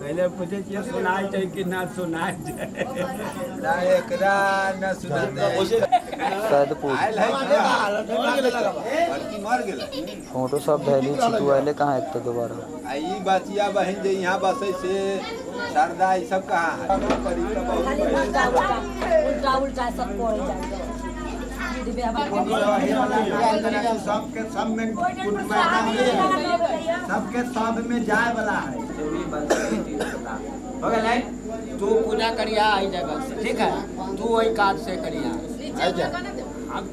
पहले पूछे कि सुनाई चाहिए कि ना सुनाई फोटो सब धैली छिटुआले कहाँ है दोबारा आई बचिया बहन जे यहाँ बसे से शारदा ई सब कहाँ है उल्टा उल्टा सब कोई सबके सब में जाए वाला है। हो गया तू पूजा करिया आई जगह से ठीक है तू वही काज से करिया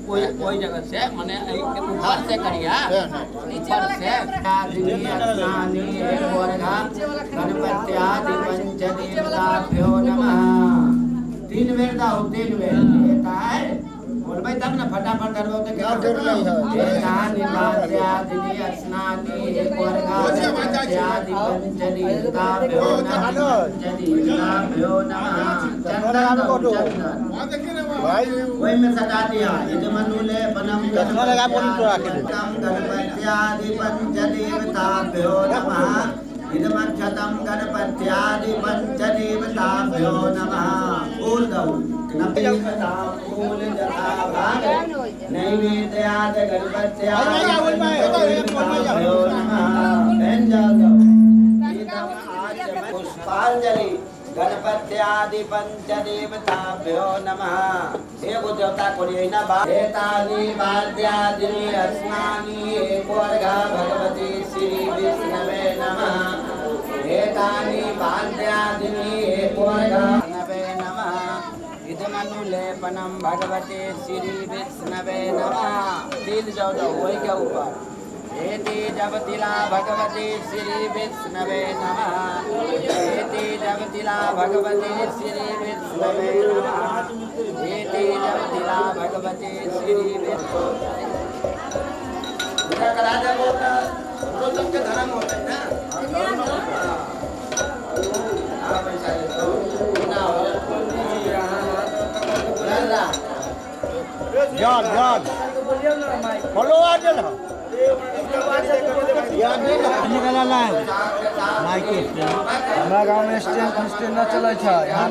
कोई जगह से माने ऊपर से करिया ऊपर से गणपत्यादि पंचदेवताभ्यो नमः 3 बेर दाओ 3 बेर कहता है बोल भाई तब ना फटाफट करवाओ तो क्या जरूर नहीं है निवास्यादि स्नानि एक वर्गा पंचदेवताभ्यो नमः चंदन भाई वही में सजा दिया इद मनुले बनम गणपत्यादि पंचदेवताभ्यो नमः इदमक्षतं गणपत्यादि पंचदेवताभ्यो नमः बोल दो नमः फूल जटा भाग नैवेद्याद गणपत्यादि पंचदेवताभ्यो नमः पुष्पांजलि गणपत्यादि पंचदेवताभ्यो नमः एगो देवता को ना एतानि वाद्यादि अस्नानि एकवर्गा भगवती श्री विष्णवे नमः एतानि वाद्यादि एकवर्गा नवे नमः इदमनुलेपनं भगवते श्री विष्णवे नमः तिल जाओ वही के ऊपर एति जब तिला भगवती श्री विष्णवे नमः एति जब तिला भगवती श्री विष्णवे नमः एति जब तिला भगवती श्री विष्णवे करा दे बोलता तो सबके धर्म होता है ना हां पैसा दो ना हो जान फॉलो आ जाना हमारा गाँव में स्टैंड न चले यहाँ